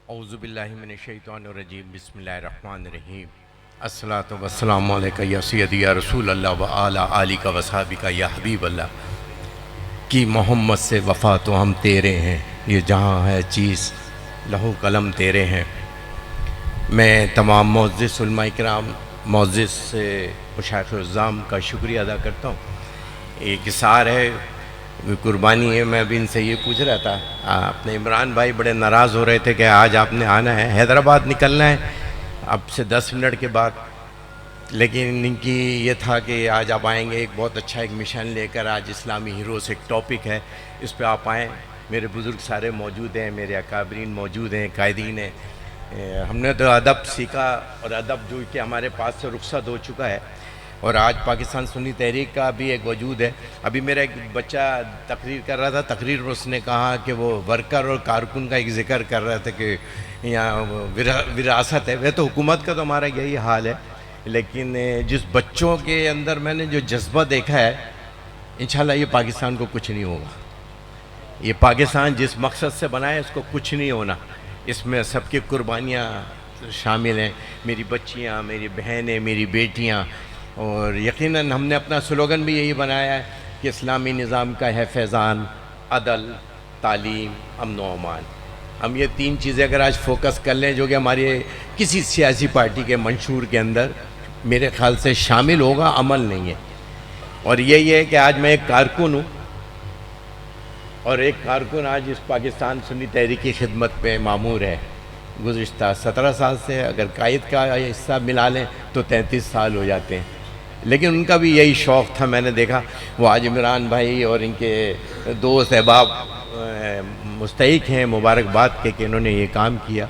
اعوذ باللہ من الشیطان الرجیم بسم اللہ الرحمن الرحیم الصلاۃ والسلام علیکہ یا سیدی یا رسول اللہ و اعلی آلک و صحابک یا حبیب اللہ کی محمد سے وفا تو ہم تیرے ہیں، یہ جہاں ہے چیز لہو قلم تیرے ہیں۔ میں تمام معزز علماء کرام، معزز سے مشایخ العظام کا شکریہ ادا کرتا ہوں۔ ایک اثار ہے، قربانی ہے۔ میں ابھی ان سے یہ پوچھ رہا تھا، اپنے عمران بھائی بڑے ناراض ہو رہے تھے کہ آج آپ نے آنا ہے، حیدرآباد نکلنا ہے اب سے 10 منٹ کے بعد، لیکن ان کی یہ تھا کہ آج آپ آئیں گے، ایک بہت اچھا ایک مشن لے کر، آج اسلامی ہیروز ایک ٹاپک ہے، اس پہ آپ آئیں۔ میرے بزرگ سارے موجود ہیں، میرے اکابرین موجود ہیں، قائدین ہیں۔ ہم نے تو ادب سیکھا، اور ادب جو کہ ہمارے پاس سے رخصت ہو چکا ہے، اور آج پاکستان سنی تحریک کا بھی ایک وجود ہے۔ ابھی میرا ایک بچہ تقریر کر رہا تھا، تقریر میں اس نے کہا کہ وہ ورکر اور کارکن کا ایک ذکر کر رہا تھا کہ یہاں وراثت ہے۔ وہ تو حکومت کا تو ہمارا یہی حال ہے، لیکن جس بچوں کے اندر میں نے جو جذبہ دیکھا ہے، انشاءاللہ یہ پاکستان کو کچھ نہیں ہوگا۔ یہ پاکستان جس مقصد سے بنا ہے، اس کو کچھ نہیں ہونا۔ اس میں سب کی قربانیاں شامل ہیں، میری بچیاں، میری بہنیں، میری بیٹیاں، اور یقیناً ہم نے اپنا سلوگن بھی یہی بنایا ہے کہ اسلامی نظام کا ہے فیضان، عدل، تعلیم، امن و امان۔ ہم یہ 3 چیزیں اگر آج فوکس کر لیں، جو کہ ہماری کسی سیاسی پارٹی کے منشور کے اندر میرے خیال سے شامل ہوگا، عمل نہیں ہے۔ اور یہی ہے کہ آج میں ایک کارکن ہوں، اور ایک کارکن آج اس پاکستان سنی تحریک کی خدمت پہ مامور ہے۔ گزشتہ 17 سال سے اگر قائد کا حصہ ملا لیں تو 33 سال ہو جاتے ہیں، لیکن ان کا بھی یہی شوق تھا۔ میں نے دیکھا وہ آج عمران بھائی اور ان کے دوست احباب مستحق ہیں مبارکباد کے کہ انہوں نے یہ کام کیا۔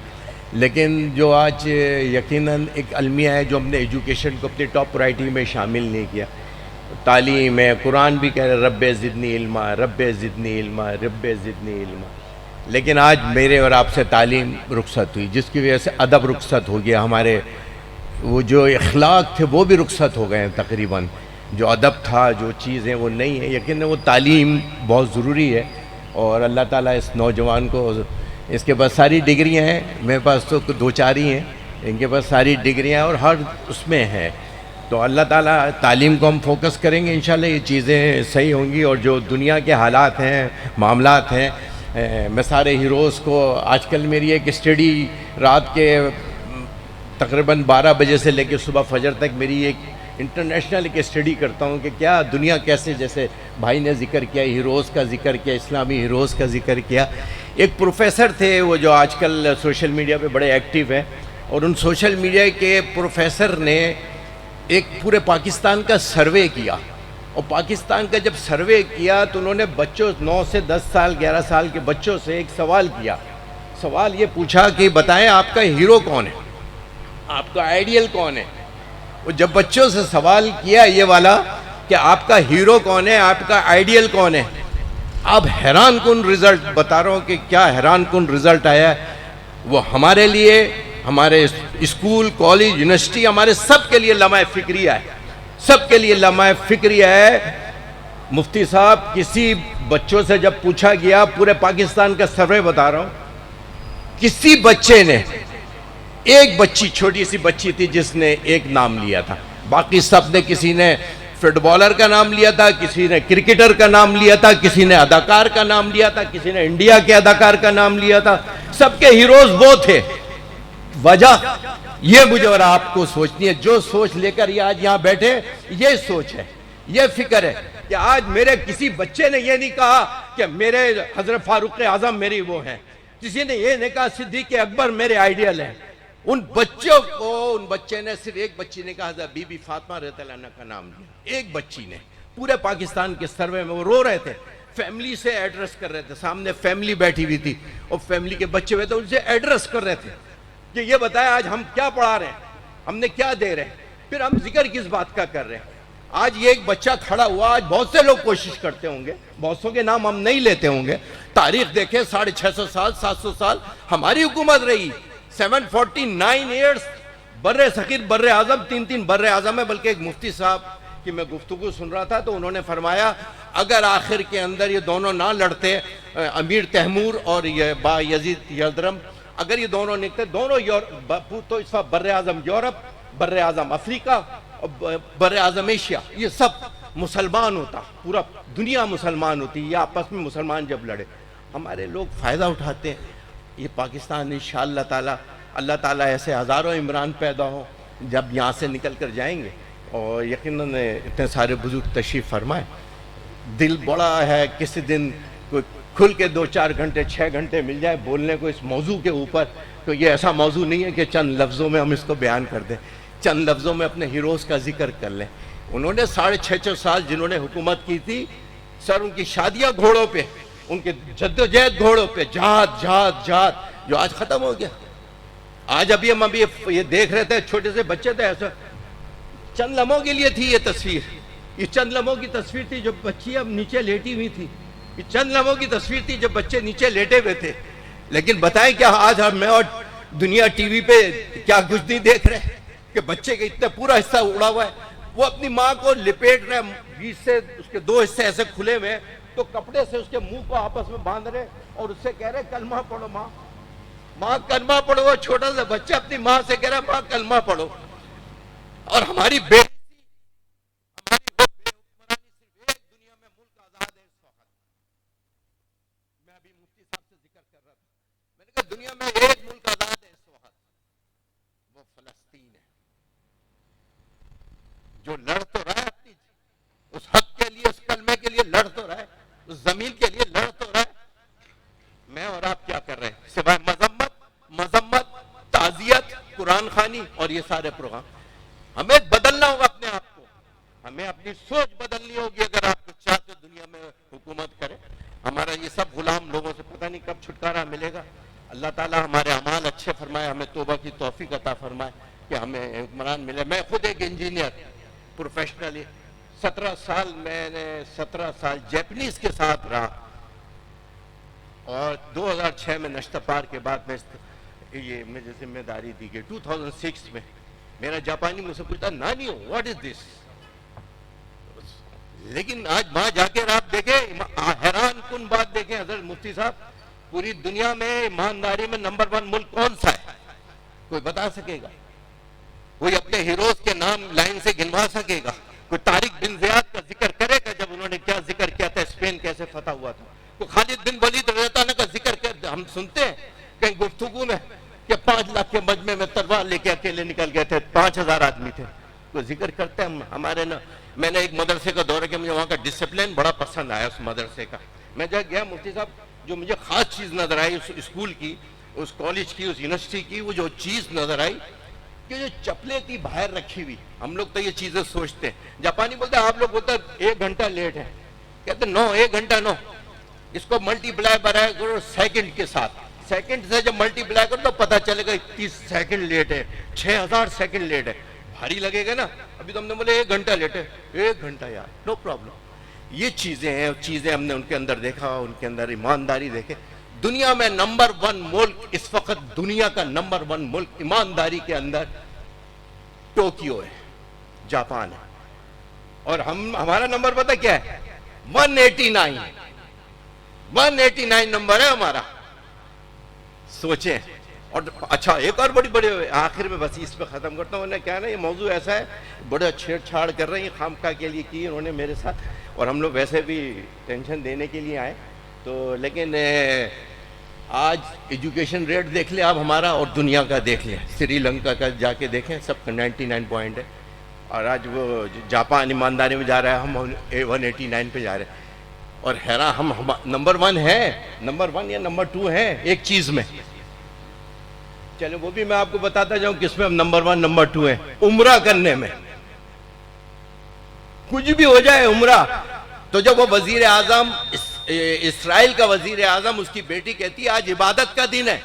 لیکن جو آج یقیناً ایک المیہ ہے جو ہم نے ایجوکیشن کو اپنی ٹاپ پرائرٹی میں شامل نہیں کیا، تعلیم ہے۔ قرآن بھی کہہ رہے رب زدنی علما، رب زدنی علما، رب زدنی علما، لیکن آج میرے اور آپ سے تعلیم رخصت ہوئی، جس کی وجہ سے ادب رخصت ہو گیا، ہمارے وہ جو اخلاق تھے وہ بھی رخصت ہو گئے ہیں تقریباً۔ جو ادب تھا، جو چیزیں وہ نہیں ہیں، یقیناً وہ تعلیم بہت ضروری ہے۔ اور اللہ تعالیٰ اس نوجوان کو، اس کے پاس ساری ڈگریاں ہیں، میرے پاس تو 2-4 ہی ہیں، ان کے پاس ساری ڈگریاں ہیں اور ہر اس میں ہے۔ تو اللہ تعالیٰ تعلیم کو ہم فوکس کریں گے، انشاءاللہ یہ چیزیں صحیح ہوں گی۔ اور جو دنیا کے حالات ہیں، معاملات ہیں، میں سارے ہیروز کو، آج کل میری ایک اسٹڈی رات کے تقریباً 12 بجے سے لے کے صبح فجر تک میری ایک انٹرنیشنل ایک اسٹڈی کرتا ہوں کہ کیا دنیا کیسے، جیسے بھائی نے ذکر کیا، ہیروز کا ذکر کیا، اسلامی ہیروز کا ذکر کیا۔ ایک پروفیسر تھے وہ جو آج کل سوشل میڈیا پہ بڑے ایکٹیو ہیں، اور ان سوشل میڈیا کے پروفیسر نے ایک پورے پاکستان کا سروے کیا، اور پاکستان کا جب سروے کیا تو انہوں نے بچوں 9 سے 10 سال 11 سال کے بچوں سے ایک سوال کیا۔ سوال یہ پوچھا کہ بتائیں آپ کا ہیرو کون ہے، آپ کا آئیڈیل کون ہے۔ وہ جب بچوں سے سوال کیا یہ والا کہ آپ کا ہیرو کون ہے، آپ کا آئیڈیل کون ہے، آپ حیران کن رزلٹ بتا رہا ہوں کہ کیا حیران کن رزلٹ آیا ہے۔ وہ ہمارے لیے، ہمارے اسکول، کالج، یونیورسٹی، ہمارے سب کے لیے لمحہ فکریہ ہے، سب کے لیے لمحہ فکریہ ہے۔ مفتی صاحب، کسی بچوں سے جب پوچھا گیا، پورے پاکستان کا سروے بتا رہا ہوں، کسی بچے نے، ایک بچی، چھوٹی سی بچی تھی جس نے ایک نام لیا تھا، باقی سب نے، کسی نے فٹ بالر کا نام لیا تھا، کسی نے کرکٹر کا نام لیا تھا، کسی نے اداکار کا نام لیا تھا، کسی نے انڈیا کے اداکار کا نام لیا تھا، سب کے ہیروز وہ تھے۔ وجہ یہ مجھے اور آپ کو سوچنی ہے، جو سوچ لے کر یہ آج یہاں بیٹھے، یہ سوچ ہے، یہ فکر ہے کہ آج میرے کسی بچے نے یہ نہیں کہا کہ میرے حضرت فاروق اعظم میری وہ ہیں، کسی نے یہ نہیں کہا صدیق اکبر میرے آئیڈیل ہیں۔ ان بچوں کو، ان بچے نے، صرف ایک بچی نے کہا حضرت بی بی فاطمہ رضی اللہ عنہا کا نام لیا، ایک بچی نے۔ پورے پاکستان کے سروے میں وہ رو رہے تھے، فیملی سے ایڈریس کر رہے تھے، سامنے فیملی بیٹھی ہوئی تھی اور فیملی کے بچے ہوئے تھے، ان سے ایڈریس کر رہے تھے کہ یہ بتایا آج ہم کیا پڑھا رہے ہیں، ہم نے کیا دے رہے ہیں، پھر ہم ذکر کس بات کا کر رہے ہیں۔ آج یہ ایک بچہ کھڑا ہوا، آج بہت سے لوگ کوشش کرتے ہوں گے، بہت سو کے نام ہم نہیں لیتے ہوں گے، تاریخ دیکھیں 650 سال 700 سال ہماری حکومت رہی، 749 ایئرز، بر صغیر بر اعظم، 3 بر اعظم ہے۔ بلکہ ایک مفتی صاحب کی میں گفتگو سن رہا تھا تو انہوں نے فرمایا اگر آخر کے اندر یہ دونوں نہ لڑتے، امیر تیمور اور یہ با یزید یلدرم، اگر یہ دونوں نکلتے، دونوں تو اس وقت بر اعظم یورپ، بر اعظم افریقہ اور بر اعظم ایشیا یہ سب مسلمان ہوتا، پورا دنیا مسلمان ہوتی، یہ آپس میں مسلمان جب لڑے. ہمارے لوگ فائدہ اٹھاتے ہیں. یہ پاکستان انشاءاللہ تعالی، اللہ تعالیٰ ایسے ہزاروں عمران پیدا ہوں جب یہاں سے نکل کر جائیں گے. اور یقیناً اتنے سارے بزرگ تشریف فرمائیں. دل بڑا ہے کسی دن کوئی کھل کے 2-4 گھنٹے 6 گھنٹے مل جائے بولنے کو اس موضوع کے اوپر. تو یہ ایسا موضوع نہیں ہے کہ چند لفظوں میں ہم اس کو بیان کر دیں، چند لفظوں میں اپنے ہیروز کا ذکر کر لیں. انہوں نے 6.5 سال جنہوں نے حکومت کی تھی، سر ان کی شادیاں گھوڑوں پہ، ان کے جدوجہد گھوڑوں پہ، جہاد جہاد جہاد، جو آج ختم ہو گیا. آج ابھی ہم یہ دیکھ رہے تھے، چھوٹے سے بچے تھے، ایسا چند لمحوں کے لیے تھی یہ تصویر. یہ چند لمحوں کی تصویر تھی جو بچی اب نیچے لیٹی ہوئی تھی. یہ چند لمحوں کی تصویر تھی جب بچے نیچے لیٹے ہوئے تھے. لیکن بتائیں کیا آج میں اور دنیا ٹی وی پہ کیا کچھ نہیں دیکھ رہے کہ بچے کا اتنا پورا حصہ اڑا ہوا ہے. وہ اپنی ماں کو لپیٹ رہے، بیچ سے اس کے 2 حصے ایسے کھلے ہوئے، تو کپڑے سے اس کے منہ کو آپس میں باندھ رہے اور اس سے کہہ رہے کلمہ پڑھو ماں، ماں کلمہ پڑھو. وہ چھوٹا سا بچہ اپنی ماں سے کہہ رہا ماں کلمہ پڑھو. اور ہماری بے دنیا میں ایک ملک آزاد ہے اس وقت، وہ فلسطین ہے، جو لڑ تو رہا ہے اپنی اس حق کے لیے، اس کلمے کے لیے لڑ تو رہا ہے، اس زمین کے لیے لڑ تو رہا ہے. میں اور آپ کیا کر رہے ہیں سوائے مذمت، تعزیت، قرآن خوانی اور یہ سارے پروگرام. ہمیں بدلنا ہوگا اپنے آپ کو، ہمیں اپنی سوچ بدلنی ہوگی اگر آپ کچھ چاہتے دنیا میں حکومت کرے. ہمارا یہ سب غلام لوگوں سے پتہ نہیں کب چھٹکارا ملے گا. اللہ تعالیٰ ہمارے اعمال اچھے فرمائے، ہمیں توبہ کی توفیق عطا فرمائے کہ ہمیں حکمران ملے. میں خود ایک انجینئر پروفیشنلی 17 سال میں نے 17 سال جیپنیز کے ساتھ رہا، اور 2006 میں نشتہ پار کے بعد یہ مجھے ذمہ داری دی گئی. 2006 میں میرا جاپانی مجھ سے پوچھتا نانی واٹ از دس. لیکن آج وہاں جا کے آپ دیکھیں، حیران کن بات دیکھیں حضرت مفتی صاحب، پوری دنیا میں ایمانداری میں نمبر 1 ملک کون سا ہے؟ کوئی بتا سکے گا؟ کوئی اپنے ہیروز کے نام لائن سے گنوا سکے گا؟ کوئی طارق بن زیاد کا ذکر کرے گا جب انہوں نے کیا ذکر کیا تھا، اسپین کیسے فتح ہوا تھا؟ کوئی خالد بن ولید رضی اللہ عنہ کا ذکر کیا ہم سنتے ہیں کہیں گفتگو میں کہ 5 لاکھ کے مجمع میں تلوار لے کے اکیلے نکل گئے تھے، 5000 آدمی تھے. کوئی ذکر کرتے ہیں ہمارے نا. میں نے ایک مدرسے کا دورہ کیا، مجھے وہاں کا ڈسپلن بڑا پسند آیا اس مدرسے کا. میں جب گیا مفتی صاحب، جو مجھے خاص چیز نظر آئی اس اسکول کی، اس کالج کی، اس یونیورسٹی کی، وہ جو چیز نظر آئی کہ جو چپلیں تھی باہر رکھی ہوئی. ہم لوگ تو یہ چیزیں سوچتے ہیں، جاپانی بولتے ہیں، آپ لوگ بولتے ہیں 1 گھنٹہ لیٹ ہے، کہتے ہیں نو 1 گھنٹہ نو، اس کو ملٹی پلائی برائے کرو سیکنڈ کے ساتھ. سیکنڈ سے جب ملٹی پلائی کرو تو پتہ چلے گا 30 سیکنڈ لیٹ ہے، 6000 سیکنڈ لیٹ ہے. بھاری لگے گا نا. ابھی تو ہم نے بولے 1 گھنٹہ لیٹ ہے، 1 گھنٹہ یار نو پرابلم. یہ چیزیں ہیں، چیزیں ہم نے ان کے اندر دیکھا، ان کے اندر ایمانداری دیکھے. دنیا میں نمبر 1 ملک اس وقت، دنیا کا نمبر 1 ملک ایمانداری کے اندر ٹوکیو ہے، جاپان ہے. اور ہمارا نمبر پتہ کیا ہے؟ 189 نمبر ہے ہمارا. سوچیں. اور اچھا ایک اور بڑے آخر میں بس اس پہ ختم کرتا ہوں. انہوں نے کیا نا، یہ موضوع ایسا ہے، بڑا چھیڑ چھاڑ کر رہے ہیں خامخواہ کے لیے کی انہوں نے میرے ساتھ، اور ہم لوگ ویسے بھی ٹینشن دینے کے لیے آئے تو. لیکن آج ایجوکیشن ریٹ دیکھ لیں آپ ہمارا اور دنیا کا دیکھ لیں، سری لنکا کا جا کے دیکھیں، سب کا 99 پوائنٹ ہے. اور آج وہ جاپان ایمانداری میں جا رہا ہے، ہم 189 پہ جا رہے ہیں. اور حیران ہم نمبر 1 ہے، نمبر 1 یا نمبر 2 ہیں ایک چیز میں. چلے وہ بھی میں آپ کو بتاتا جاؤں کس میں ہم نمبر 1 نمبر 2 ہیں. عمرہ کرنے میں. کچھ بھی ہو جائے عمرہ. تو جب وہ وزیر اعظم، اسرائیل کا وزیر اعظم، اس کی بیٹی کہتی ہے آج عبادت کا دن ہے،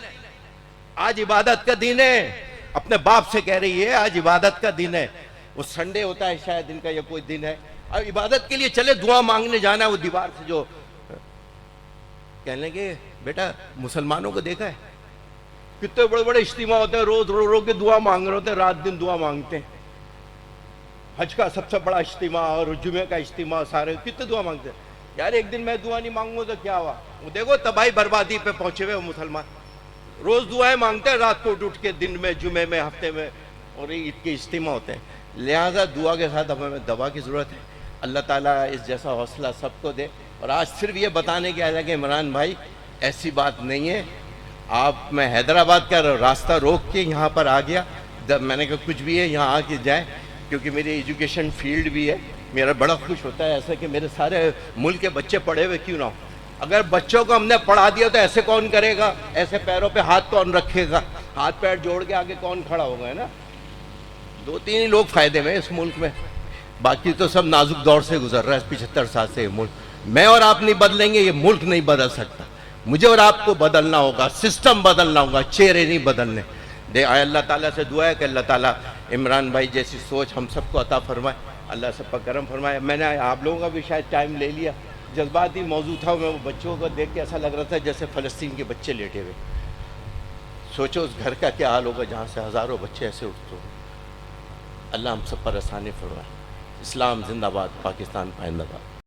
آج عبادت کا دن ہے، اپنے باپ سے کہہ رہی ہے آج عبادت کا دن ہے. وہ سنڈے ہوتا ہے شاید دن کا یا کوئی دن ہے، اب عبادت کے لیے چلے دعا مانگنے جانا ہے. وہ دیوار سے جو کہنے لگے بیٹا مسلمانوں کو دیکھا ہے کتنے بڑے بڑے اجتماع ہوتے ہیں، روز رو رو کے دعا مانگ رہے ہوتے ہیں، رات دن دعا مانگتے ہیں. حج کا سب سے بڑا اجتماع اور جمعہ کا اجتماع، سارے کتنے دعا مانگتے ہیں. یار ایک دن میں دعا نہیں مانگوں تو کیا ہوا؟ وہ دیکھو تباہی بربادی پہ پہنچے ہوئے مسلمان. روز دعائیں مانگتے ہیں رات کو اٹھ کے، دن میں، جمعے میں، ہفتے میں، اور عید کے اجتماع ہوتے ہیں۔ لہٰذا دعا کے ساتھ ہمیں دوا کی ضرورت ہے۔ اللہ تعالیٰ اس جیسا حوصلہ سب کو دے۔ اور آج صرف یہ بتانے کے آیا کہ عمران بھائی ایسی بات نہیں ہے، آپ، میں حیدرآباد کا راستہ روک کے یہاں پر آ گیا، میں نے کہا کچھ بھی ہے یہاں آ کے جائیں، کیونکہ میری ایجوکیشن فیلڈ بھی ہے۔ میرا بڑا خوش ہوتا ہے ایسا کہ میرے سارے ملک کے بچے پڑھے ہوئے کیوں نہ ہوں۔ اگر بچوں کو ہم نے پڑھا دیا تو ایسے کون کرے گا؟ ایسے پیروں پہ ہاتھ کون رکھے گا؟ ہاتھ پیر جوڑ کے آگے کون کھڑا ہوگا، ہے نا؟ 2-3 ہی لوگ فائدے میں اس ملک میں، باقی تو سب نازک دور سے گزر رہا ہے 75 سال سے یہ ملک۔ میں اور آپ نہیں بدلیں گے، یہ ملک نہیں بدل سکتا۔ مجھے اور آپ کو بدلنا ہوگا، سسٹم بدلنا ہوگا، چہرے نہیں بدلنے۔ اللہ تعالیٰ سے دعا ہے کہ اللہ تعالیٰ عمران بھائی جیسی سوچ ہم سب کو عطا فرمائے، اللہ سب پر کرم فرمائے۔ میں نے آپ لوگوں کا بھی شاید ٹائم لے لیا، جذباتی موضوع تھا، میں وہ بچوں کو دیکھ کے ایسا لگ رہا تھا جیسے فلسطین کے بچے لیٹے ہوئے۔ سوچو اس گھر کا کیا حال ہوگا جہاں سے ہزاروں بچے ایسے اٹھتے ہوں۔ اللہ ہم سب پر آسانی فرمائے۔ اسلام زندہ باد، پاکستان پائندہ باد۔